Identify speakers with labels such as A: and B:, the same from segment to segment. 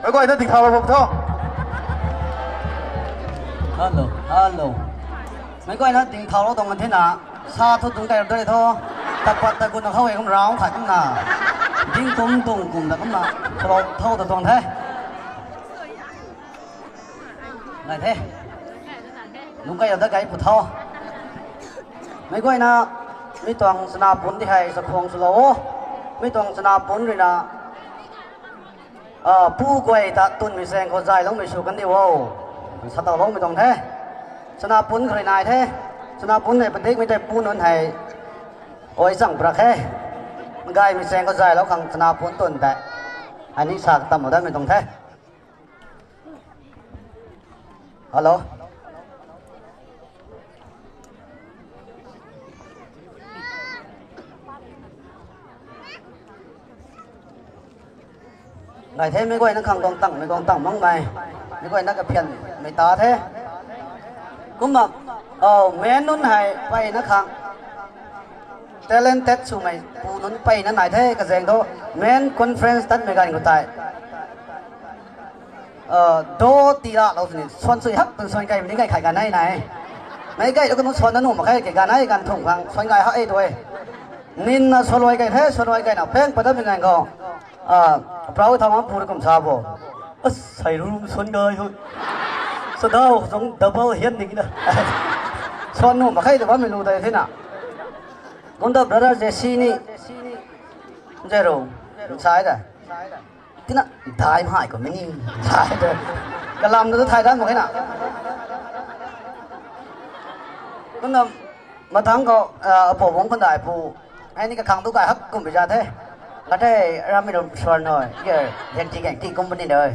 A: ไม่ก่อยนั่นถึงข่าวผมท้อ
B: ฮัลโหลฮัลโหลไม่ก่อยนั่นถึงข่าวเราตรงกันที่ไหนซาทุกตรงใจเราได้ท้อแต่ปัตตะกุนเขาเองเขาร้องขายกันหนายิ่งตุ้มตุ้มกลุ่มแต่ก็มาเราเท่าแต่ตรงแท้ไงเท่ลุงก็ยังได้ไก่ผุดท่อไม่ก่อยนะไม่ต้องสนาบุญที่ให้สักคงสโลไม่ต้องสนาบุญเลยนะผู้ก่อยตัดตุนไม่แซงเขาใจแล้วไม่สู้กันดีว่าสัตว์เราไม่ต้องแท้สนาบุญใครนายแท้สนาบุญในประเทศไม่ได้ปูนนให้โอ้ยสั่งประแค่มันกายไม่แซงเขาใจแล้วขังสนาบุญตุนแต่อันนี้สากต่ำหมดได้ไม่ต้องแท้ฮัลโหลไงthế mấy quay nó không còn tặng mong mày mấy quay nó cái phiền mấy tá thế cũng mà mẹ nó này quay nó khang talent test su mày phụ nó quay nó này thế cái gì đó men conference test mấy cái người ta đô tì ra đâu thì xoắn suy hấp từ xoắn cây mấy cái khai cái này mấy cái nó cũng xoắn nó nổ mà cái này cái thùng hàng xoắn cái hết rồi nên xoắn loài cái thế xoắn loài cái nào phèn bắt đầu mình cònเราทำมาพูดกับชาวบ้านใส่รูมส่วนเกยthôiสุดท้ายต้องดับเบิลเฮียนนี่นะส่วนนู้นมาใครแต่ว่าไม่รู้ได้ที่ไหนคนดับระดับเจสซี่นี่เจรู้ใช่แต่ที่นั่นถ่ายหายก็ไม่นิ่งถ่ายแต่กระลำเราถ่ายได้หมดแค่น่ะคนดับมาทั้งก็ผมคนได้ผู้ไอ้นี่ก็ขังตู้ไก่ฮักกุ่มไปจ้าเท่ก็ได้เราไม่รู้ส่วนหน่อยเยอะแรงที่กุ้งมันนี่เลย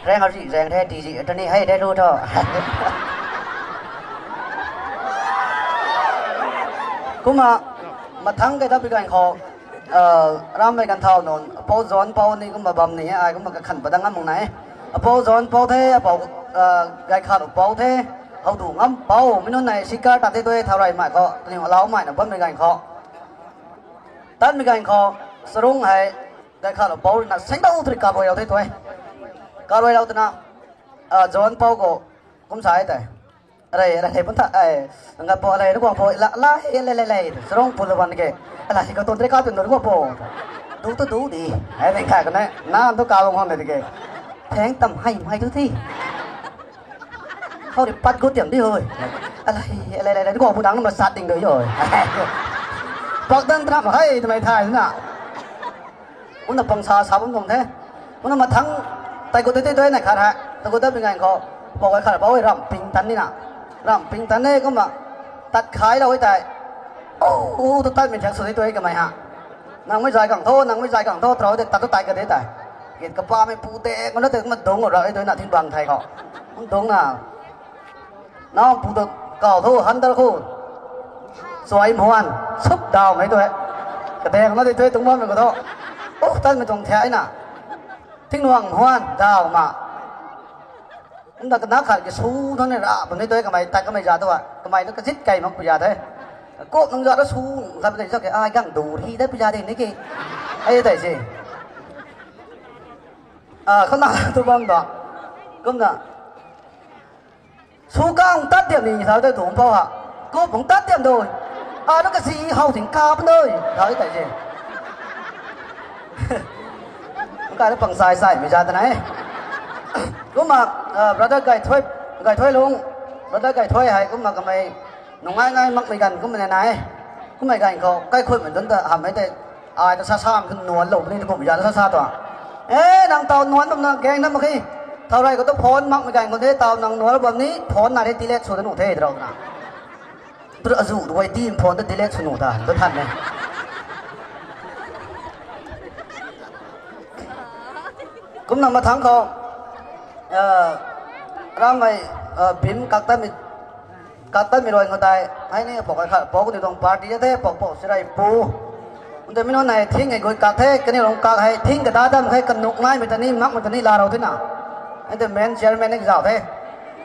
B: แรงเขาสิแรงแท้ดีสิตอนนี้ให้ได้รู้เท่ากูมาทั้งcái đó bị cái họ làm về cái thao nón bao giòn bao này cũng mà bầm này ai cũng mà cái khẩn bắt đang ngắm mông này bao giòn bao thế bao cái khăn bao thế họ đủ ngắm bao mấy nón này xí cá đặt thế tôi thao này mãi có thì họ lau mãi là bấm về cái họ tắt về cái họ srung hai cái khá là bao na sinh đâu thì cả bồi đâu thế thôi cả bồi đâu thế nào John bao cô cũng sai đấy đây vẫn thật ngã bao này nó quăng bao la srung phun lên cái là chỉ có tôn thế cao tuyệt đối quăng bao đủ đi hay này khai cái này na tôi cao không này thì cái tháng tầm hai thứ thi không thì bắt cố điểm đi rồi này nó quăng bao đáng nó mà sát định đấy rồi bọc đơn trap hay thì mày thay thế nào cũng là bằng xa bốn đồng thế cũng là mà thắng tay của tôi này khá hả tôi có tới bên ngành họ bỏ cái khả bảo rầm bình tấn đi nào rầm bình tấn đây cũng mà tắt khái đâu ấy tại tôi tay mình chắc xử lý tôi cái mày hả nàng mới dài cẳng thô rồi thì tắt tôi tay cái đấy tại hiện cái ba mươi phụ tệ con nó từ mà đúng rồi tôi là thiên bằng thầy họ không đúng nào nó phụ được cầu thô hắn ta khu xoay hoàn xúc đào mấy tôi cái đèn nó thì tôi đúng không mình có đó tân mình trồng thế nè thiên hoàng hoan đào mà chúng ta cái nát khởi cái su thôi này là bọn tôi cái mày tay cái mày già thôi à cái mày nó cái dít cày mà bây giờ thế cốt nó già nó su ra bây giờ cái ai gắng đủ thì đấy bây giờ thì đấy kì ai thấy gì không nào tôi băng đó cũng là su cao tắt điểm thì sao tôi thủ bao hả cốt cũng tắt điểm rồi nó cái gì hậu thành cao bên ơi đấy tại gì cái nó bằng sai mới ra thế này cũng mà brother gầy thôi luôn brother gầy thôi hay cũng mà cái mày nó ngay mắc mày gần cũng mày này cũng mày gần có cái khơi mình真的hàm mấy đây ai nó xa mình cứ nuốt lẩu lên cũng bây giờ nó xa tỏa đang tàu nuốt tầm nào cái anh mà khi tàu này có tốc phốn mắc mày gần có thế tàu đang nuốt bầm ní phốn này tỷ lệ số nó nổ thế rồi nào tôi đã dụ đuổi tim phốn tỷ lệ số nổ ta tôi thành này cũng nằm ở thắng không ra mày phím các tay mình rồi người ta hay này bỏ cái bỏ cái đồng party thế bỏ sẽ đây pu 근데 mình nói này thiên ngày gọi các thế cái này đồng các hay thiên cái đá hay cần nục ngay mình ta đi mắc mình ta đi là đâu thế nào anh ta men chairman này giàu thế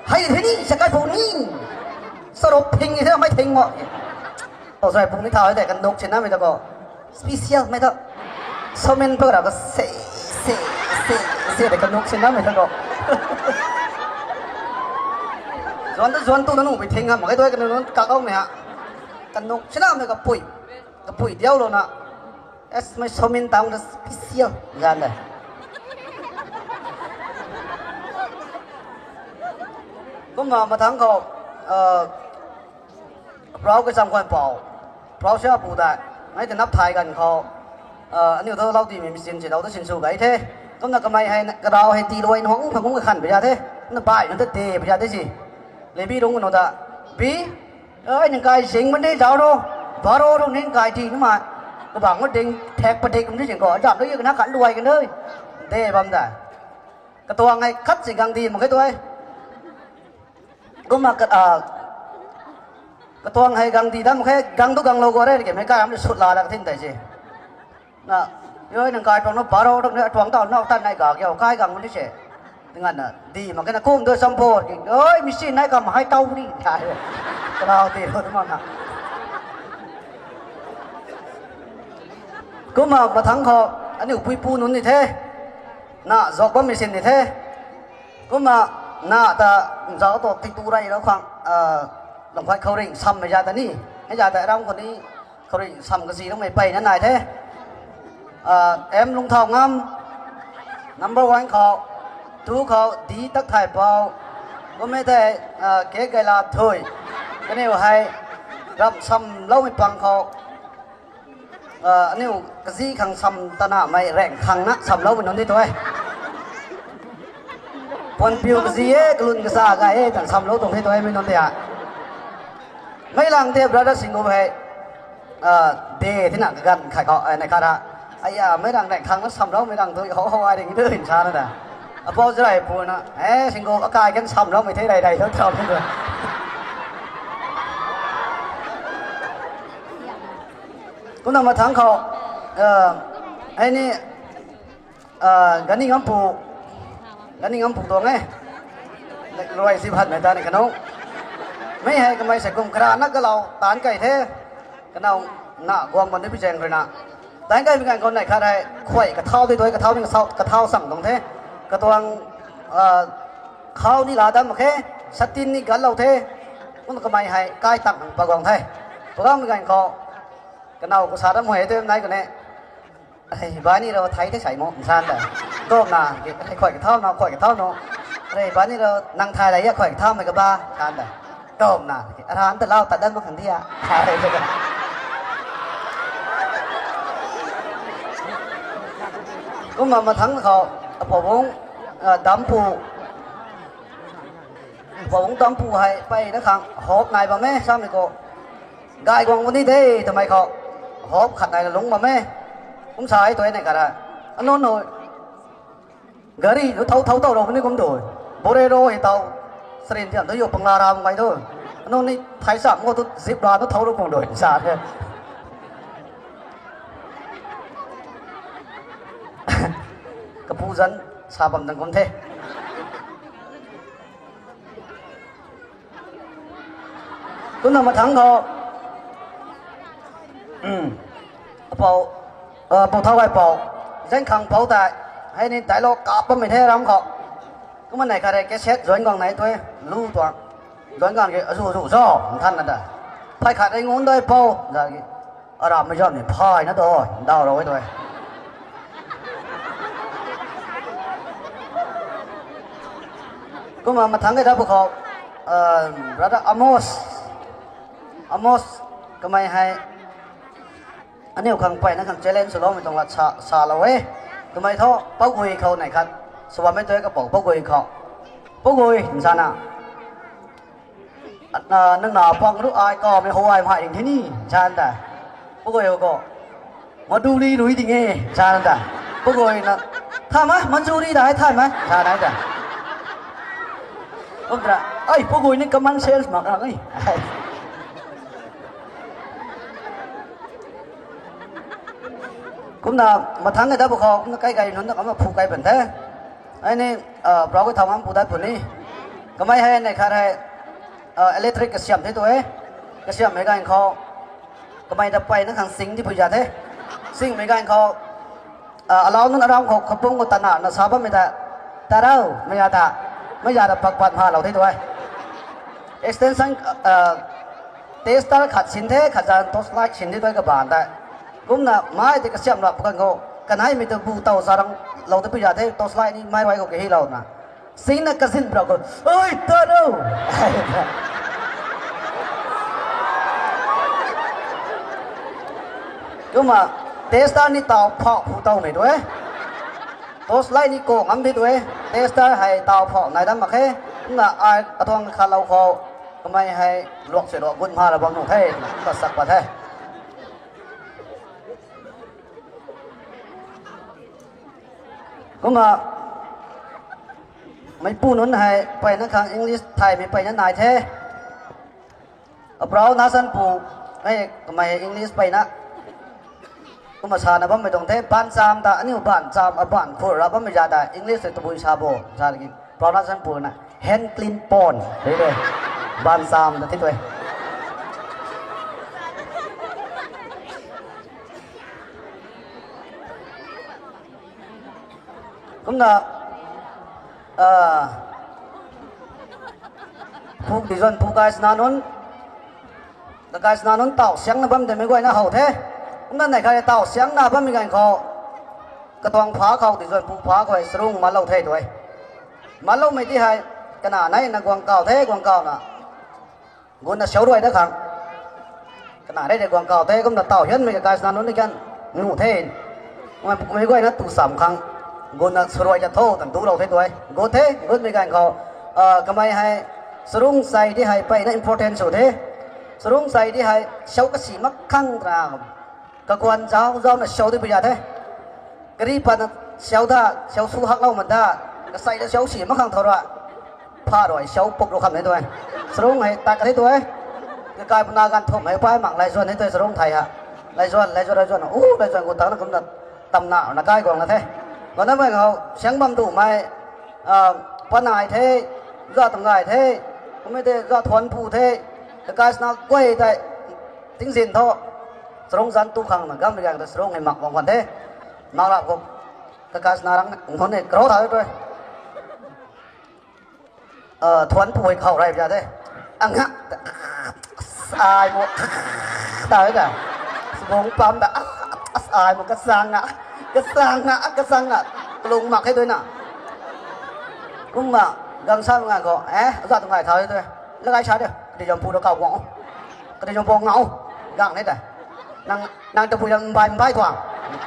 B: hay thế đi sẽ cái phụ đi sau đó thình như thế mấy thình mà ở rồi phụ đi tháo để cần nục trên đó mình ta có special mấy đó sau mình bắt đầu có เสียแต่กันนกเช่นนั้นไม่ทั้งหรอกส่วนตู้นั้นหนูไปทิ้งครับหมอไอ้ตัวกันนู้นกักเอาเนี่ยฮะกันนกเช่นนั้นไม่กับปุ๋ยเดียวเลยนะเอสไม่ชมินตามจะพิเศษยันเลยก็มาทั้งเขาเราก็จำคนเป่าเราเชื่อปูได้ไม่แต่นับไทยกันเขาอันนี้เราตีมีสิ่งที่เราต้องชินสูกันเท่ก็นักก็ไม่ให้กระดาให้ตีรวยน้องพังกุ้งขันไปยาเท่นั่นไปนั่นเตะไปยาได้สิเลยพี่รู้กันหนูตาพี่หนึ่งกายสิงมันได้เจ้าโร่บาโร่ตรงนี้กายทีนี่มาก็บังว่าดึงแท็กประเด็นมันได้สิงก่อจับได้ยังนักขันรวยกันเลยเท่บังได้กระตัวไงคัดสิกังทีมันแค่ตัวก็มากระตัวไงกังทีทำแค่กังตุกังโลกอะไรเก็บไม่กล้ามันสุดลาแล้วทิ้งแต่สิน่ะย้อยหนึ่งกายตรงนั้นบาร์โร่ตรงนี้ตรงต่อนอกท่านในกากเกี่ยวกายกังมันได้เฉยดังนั้นน่ะดีมันก็น่ะคุ้มด้วยสัมโพธมีสิ่งไหนก็มาให้เต้านี่ใช่ก็เราตีเราทั้งหมดน่ะก็มาทั้งเขาอันนี้ปุยปูนุ่นนี่เท่น่ะจอกบ่มีสิ่งนี่เท่ก็มาน่ะแต่เราตัวติดตัวอะไรแล้วความหลวงพ่อเขาเร่งซ้ำไม่ยาแต่นี่ให้ยาแต่เราคนนี้เขาเร่งซ้ำกระสีต้องไม่ไปนั่นไหนเท่em lung thòng ngâm number oneเขาtwoเขาđi tất thải bao có mấy thế kế cái là thôi cái này hayรับซ้ำเล่าไม่ฟังเขาอันนี้กระซี่ขังซ้ำตาหน้าไม่แรงขังนะซ้ำเล่าเป็นนนที่ตัวพอนพิวกระซี่กลุ่นกระซ่ากันต่างซ้ำเล่าตรงที่ตัวไม่นนที่อ่ะไม่ลังเทียบระดับสิงห์ไปเดที่หนักกันขายเขาในคาราไอ้ไม่ดังแต่ครั้งนั้นซ้ำแล้วไม่ดังตัวเขาอะไรอย่างนี้ด้วยเห็นชาแล้วนะพอจะได้พูดนะสิงโกก็กลายกันซ้ำแล้วไม่เท่ใดๆทั้งทำเลยก็นำมาทั้งเขาไอ้นี่กันนี่งำปูตัวไงรวยสิพันในตาในขนมไม่ให้ก็ไม่ใส่กลมกระดานนักก็เราตานไก่เท่ก็เราหน้ากวางมันได้พิจารณาเลยนะแต่ไก่เป็นการคนไหนข้าได้ข่อยกระเท้าด้วยตัวกระเท้านี่กระเท้าสั่งตรงเท่กระตัวเขานี่ลาดำโอเคสตินนี่กันเราเท่มันก็ไม่ให้ไก่ตักปากกองเท่เพราะว่าเป็นการเขากระเนาก็สาดมวยตัวไหนกันเนี่ยไอ้บ้านนี้เราไทยได้ใส่หมวกสั้นแต่ก็น่ะไอ้ข่อยกระเท้าเนาะข่อยกระเท้าเนาะไอ้บ้านนี้เรานั่งไทยอะไรข่อยกระเท้าไม่กระบ้าสั้นแต่ก็น่ะร้านแต่เราตัดด้านมาขันที่อ่ะใช่เลยกันก็มาทั้งเขาผมดำปูผมดำปูให้ไปนะครับหอบนายบ่แม่ซ้ำอีกก็กายกองวันนี้ได้ทำไมเขาหอบขัดนายลงบ่แม่ผมใช้ตัวนี้กันนะอันนู้นหน่อยกะรี่เท่าเต่าเราคนนี้cũng đổiโบเรโรให้เต่าเสด็จที่อันตัวอยู่ปังลารามไว้ด้วยอันนู้นนี่ไทยสามก็ตัวสิบล้านตัวเท่าเราcũng đổiสาดเลยกับผู้dân xa bằng tầng con thế cũng là một tháng họ bộ thao bài bộ danh khẳng bộ tại hay nên tại lo cọp mình thế lắm họ cái này cái này cái xét rồi con này tôi lưu toàn rồi con cái rủ rò thân là đã phải khát anh muốn đây bộ giờ ở đó mới cho mình phai nó thôi đau rồi thôiก็มาทั้งไอ้ท่านผู้เขาระดับอโมสก็ไม่ให้อันนี้ขังไปนะขังเจริญสุดล้อมตรงวัดซาลาเวก็ไม่ท้อป้ากุยเขาไหนครับสวรรค์ไม่เจอก็บอกป้ากุยเขาป้ากุยอินซานะนั่งหนาฟังรู้อายก็ไม่หัวไอ้หายอย่างที่นี่ชาญแต่ป้ากุยก็มาดูดีดูดีไงชาญแต่ป้ากุยนะท่านมั้ยมันดูดีได้ท่านมั้ยชาญไหนแต่ông ra, ơi, phố gùi nên cầm ăn sales mặc rằng ấy, cũng là một tháng người ta buộc họ cũng là cái gầy nó có mà phụ cái bản thế, ấy nên bảo cái thằng ăn phụ đại phụ này, cái máy hay này khai hay electric cái xiêm thế thôi, cái xiêm mấy cái anh kho, cái máy đập quay nó hàng xinh thì bây giờ thế, xinh mấy cái anh kho, เรานั่นเราขบงก็ตันน่ะสาบไม่ได้แต่เราไม่อยากปักปันพาเราที่ด้วย extension เทสต์ขัดสินเทขัดจานทศไลท์สินที่ด้วยกับบานได้ผมน่ะไม่ที่กระเสียมหลับกันเขากันให้มีแต่บูเตาสารังเราที่พิจารณาทศไลท์นี่ไม่ไว้ก็เกี่ยเรานะสินน่ะกระสินเราก็เอ้ยเธอเราก็มาเทสต์นี่เตาเพาะผู้เตาไม่ด้วยทศไลท์นี่โกงอันที่ด้วยเทสต์ให้เตาเพาะในด้านมาแค่น่ะไอ้กระทงคาราโคทำไมให้ลวกเสียดอกบุญพาระวังหนุ่มเท่ก็สักว่าเท่ก็มาไม่พูดนั้นให้ไปนักขังอังกฤษไทยไม่ไปนั้นนายเท่เราหน้าสันปูให้ทำไมอังกฤษไปนะก็มาชานะว่าไม่ต้องเท่บ้านจามแต่อันนี้บ้านจามบ้านพูดเราไม่จะได้อังกฤษตัวบุญชาโบชาลิกิเราหน้าสันปูนะแฮนคลินปอนเลยบ้านซามนะที่ตัวก็นะผู้ดิฉันผู้กายสนานนแต่กายสนานนเต่าเสียงนะบ้านแต่ไม่ไหวนะเขาเท่ก็นั่นไหนใครเต่าเสียงนะบ้านมีการเขากระทงผาเขาดิฉันผู้ผาคอยสรุ่งมาเล่าเท่ด้วยมาเล่าไม่ที่ให้ขนาดไหนนะกวางเก่าเท่กวางเก่านะกูน่ะเสียวด้วยนะครับขนาดได้เด็กกวางเก่าเท่ก็น่ะเต่าเห็นไม่กับกายสนานนด้วยกันงูเท่ไม่ไหวนะตู่3 ครั้งกูน่ะสรวยจะโทษตั้งตู่เราเท่ด้วยกูเท่กูไม่กันเขาทำไมให้สรุ่งใส่ที่ให้ไปนะ important สุดเท่สรุ่งใส่ที่ให้เสียวก็สีมักขั้งตราก็ควรเจ้าน่ะเสียวที่ประหยัดเท่กรีปันเสียวท่าเสียวสู้หักเล่ามันท่าก็ใส่แล้วเสียวสีมักขั้งเท่าไรผ้าดอยเสียวปกเราคำไหนตัวสรุ่งให้ตัดกันที่ตัวcái cái buna gan thủng hay phải mạng lại xuân thấy tôi sẽ rong thầy hả lại xuân lại xuân của tao nó cũng là tầm nào là cái còn là thế còn nếu mà họ sáng băm đủ mai quan này thế do tầm ngày thế không biết thế do thuần phụ thế cái nó quay tại tính gì thôi rong rắn tu khăng mà gam được cái rong ngày mặc vòng quần thế mặc lại cũng cái nó đang nó này kéo thôi thôi thuần phụ khẩu này bây giờ thế ăn hả ai một tới cả bóng bấm đã ai một cái sang ngã lùng mặcให้ด้วยน่ะcũng mà gần sau ngày có ra từ ngày thời thôi nó cái trái được để dòng phụ nó cầu ngõ cái dòng bông ngõ gặng đấy này nàng từ phụ dòng bài thoảng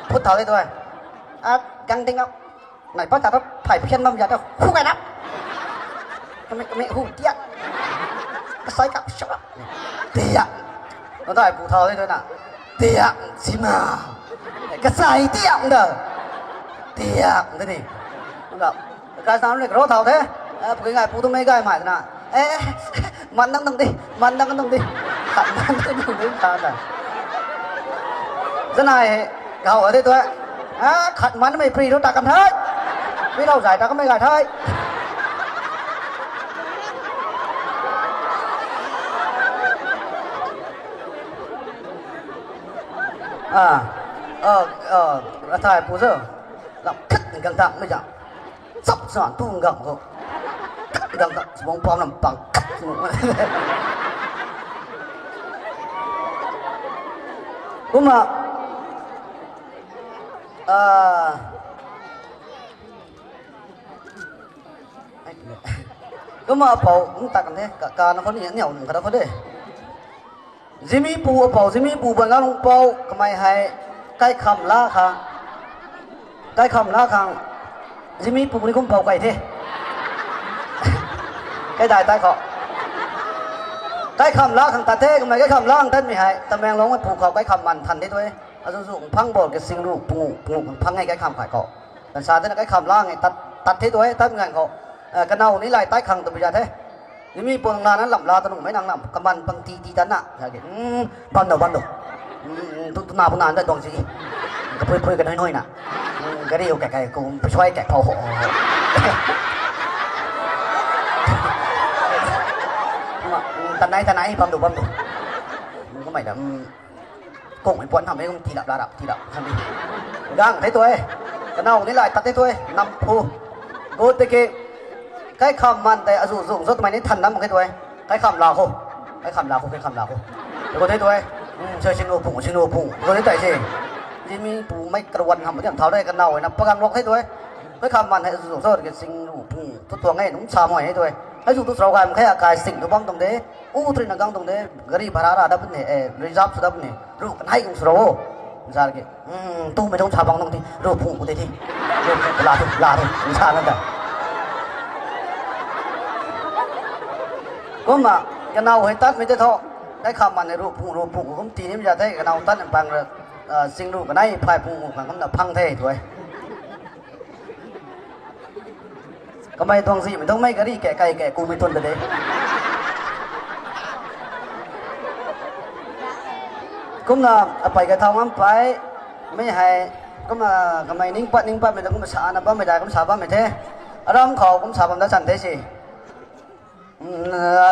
B: phút thở đấy thôi căng tinh không này bắt ta nó phải phiên năm giờ đâu không cái đó mẹ hụt tiếc cái xoay cặp shop tiệm nó tại phụ thờ đây thôi nè tiệm xin nào cái xoay tiệm đó tiệm thế này không cái sao nó lại thầu thế cái ngày phụ tôi mấy cái mày nè mặn đang đi mặn đang đi mặn đang đi sao này thế này cậu ở đây thôi khẩn mặn mày free nó ta cầm thế biết đâu giải ta có mấy gài thôi thầy phụ giờ làm cắt căng thẳng bây giờ sắp sẵn tu gầm rồi cắt căng thẳng bóng bom làm bằng cắt cũng mà cũng mà bảo cũng ta cảm thấy cả nó có những nhiều cái đó có đấy Jimmy Pu bằng ngang bao cái mày hay cái khăm lá khang Jimmy Pu đi cũng bao cái thế cái đại tai họ cái khăm lá khang ta thế cái mày cái khăm lá khang tên mày hay tầm em lóng cái Puเขาcái khăm mặn thành thế thôi dụng phăng bột cái sinh ru Pu phăng ngay cái khăm phải họ lần sau thế là cái khăm lá ngay tắt thế thôi tắt ngay họ cái nào ní lại tai khang từ bây giờ thếนี่มีปนงานนั้นหลับลาตนุไม่นางหลับกำบันบางทีท่านน่ะอย่างนี้บันดอกตุนาพนานได้ดวงสิก็เพื่อกันน้อยๆน่ะก็เรียวแก่กูไปช่วยแก่พอหตอนไหนบันดอกก็ไม่ดำกุ้งไอ้ปนทำให้ทีดับลาดับทีดับทำดีดังthấy tôi cái nào đi lại tắt thế thôi nằm phu gốt thế kia cái khăm man tại dụ dụng rất mày nên thần lắm một cái thôi cái khăm là không cái khăm là không cái khăm là không có thế thôi chơi xin lô phụng rồi đấy tại gì mi phụng mấy cái quần hầm cái tháo đây cái nào nó pagang lóc thế thôi cái khăm man hay dụ dụng rồi cái xin lô phụng tốt tuồng ngay đúng sao mày thế thôi cái dụ tốt sau cái cái cái sinh nó băng tông đấy tri là găng tông đấy gari barara ada pun nih reserve sudah pun nih ru kan hai kung suro misal ke tu mai dong sabang dong ti ru phụng của thế thì là thôi misalนั่น ก็มากันเอาให้ตัดไม่ได้ท้อได้คำมันในรูปผูผมตีนี้มันจะได้กันเอาตัดปังเลยสิ่งรูปกันได้พายผูกันก็พังเท่ถวยก็ไม่ต้องสิไม่ต้องไม่กระดิ่งแก่ไก่แก่กูไม่ทนแต่เด็กก็มาไปกระทำมันไปไม่ให้ก็มาก็ไม่นิ่งปัดไม่ต้องก็มาสานะบ้าไม่ได้ก็สาบ้าไม่เท่อารมณ์เขาก็สาบ้าได้สันเทสิ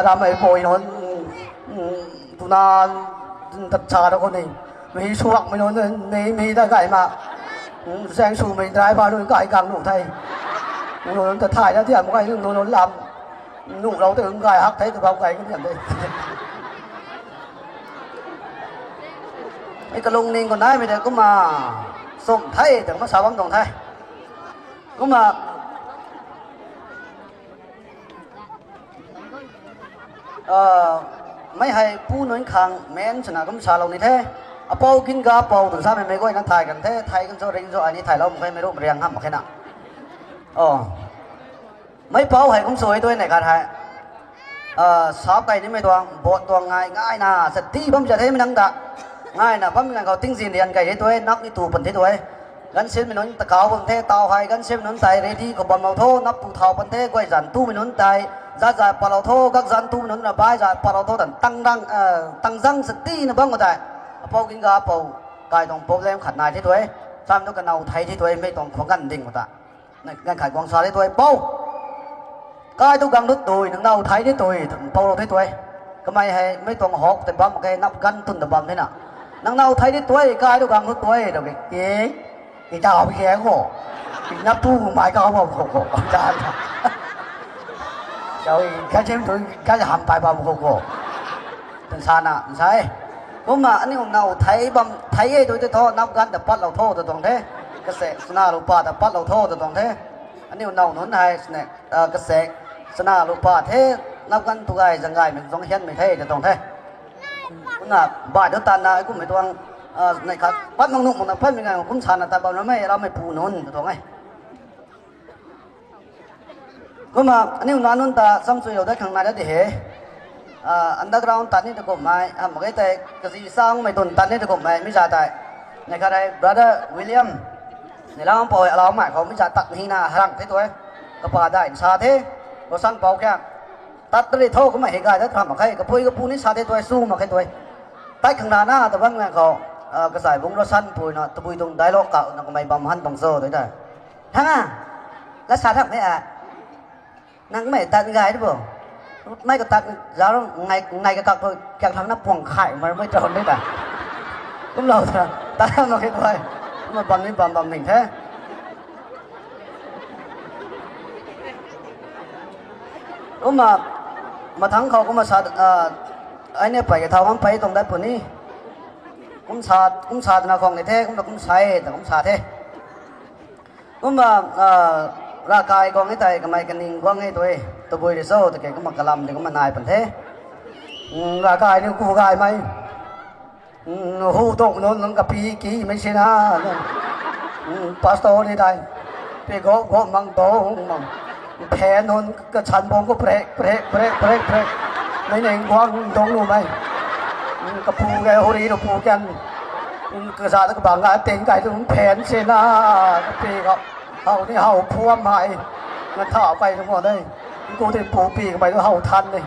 B: làm ấy bồi nó tụi nó thật xa đó con này mấy số học mấy nó mấy ta gãy mà sang số mấy trái vào nó gãy càng đủ thầy nó thật thải ra tiền một cái nó làm đủ đâu từ gãy hắc thấy từ bao gãy cái điểm đây cái lông nên còn đấy bây giờ cũng mà sống thay tưởng nó sao bấm đồng thay cũng màไม่ให้ผู้น้อยขังแม้นชนะก็ชาเราในแท้เอาเป่ากินกาเป่าถึงซ้ำไม่ก็นั่งถ่ายกันแท้ไทยกันโซเริงโซอันนี้ถ่ายเราไม่รู้เรียงห้ามแค่นั้นอ๋อไม่เป่าให้ผมสวยด้วยไหนกันฮะสอบไปนี่ไม่ตัวบทตัวง่ายนะสติผมจะให้มันนั่งด่าง่ายนะผมงานเขาติ้งสินเรียนไก่ให้ตัวนับนี่ตูเป็นที่ตัวกันเส้นไม่น้อยตะเกาเป็นเท่เตาให้กันเส้นไม่น้อยไตเรดี้กับบอลเมาโทนับตูเท่าเป็นเท่ก้อยจันตู้ไม่น้อยไตgiá giải bà lão thô các dân tu nó là bài giải bà lão thô tăng răng sự ti nó băng một đại bao kinh gà bao cái đồng bao em khát này thế thôi sao nó cái nào thấy thế thôi mấy đồng khoảng gần đỉnh một ta này gần khải quang xóa thế thôi bao cái tôi gần đứt đùi nó nào thấy thế thôi bao thế thôi cái mày hay mấy đồng hộp thì bấm một cái nắp gắn tuần tập bấm thế nào nó nào thấy thế thôi cái tôi gần đứt đùi rồi cái chào cái ghé khổ cái nắp tu mãi cao vào khổ cha rồi cái xem tôi cái hàm bài bầm khổ từng xa nè sai cũng mà anh hôm nào thấy bầm thấy tôi thô nắp gắn tập bắt đầu thô từ tổng thế cái xe na lụp tập bắt đầu thô từ tổng thế anh hôm nào nói này này cái xe na lụp thế nắp gắn tụi gái rằng gái mình giống hiên mình thế từ tổng thế cũng là bài đó tan là cũng mấy tuang này khác bắt nông nông một là phát mình ngày cũng xa là tại bao nó mấy ra mấy phù nôn từ tổng nàyก็มาอันนี้นานนู้นตาซัมซุงอยู่ได้ข้างในได้เหรออันดับกลางตันนี่ตะกบไม่เมื่อกี้แต่กระสีสร้างไม่ตุนตันนี่ตะกบไม่ไม่ใช่แต่ในขณะบราเดอร์วิลเลียมในเราปล่อยเราหมายเขาไม่ใช่ตัดหินาหลังที่ตัวก็ป่าได้ชาเทก็สั่งเป่าแค่ตัดได้โทษก็ไม่เห็นกันถ้าทำมาใครก็พูนี่ชาเทตัวสู้มาใครตัวใต้ข้างหน้าแต่ว่าเมื่อเขากระสายวงรถสั้นปุยเนาะตะปุยตรงได้โลกเก่าก็ไม่บำหันตรงโซ่ด้วยแต่ทั้งแล้วชาทั้งไม่năng mày tạt gái đấy bộ mấy cái tạt giáo ngày cái cặp thôi càng thằng nó quẳng khải mà mới tròn đấy cả cũng lâu rồi tạt nó cái thôi mà bầm đi bầm mình thế cũng mà thắngเขาก็มาsátไอ้เนี่ยไปcái thaoมันไปตรงได้ปุ่นนี่cũng sátนะของในเท่cũngใช้แต่cũng sát thế cũng màร่างกายกองให้ใจกับไม่กันนิ่งกองให้ตัวตัวบุยเดโซ่ตัวแกก็มากระลำเดี๋ยวก็มานายปันเทร่างกายนี่กูกายไหมหูตกน้นกับปีกี้ไม่ใช่นะปาสโตนี่ได้ไปก็มังโตมังแผลนนก็ฉันบงก็เพลในหนึ่งกวางตรงนู้นไหมกับปูแกโหรีกับปูกันกระสาตะกบางงานเต็งไก่ตรงแผนเชน่าปีก็เฮานี่เฮาพัวใหม่มันถ่าไปทั้งหมดเลยกูที่ปูปีกไปก็เฮาทันเลย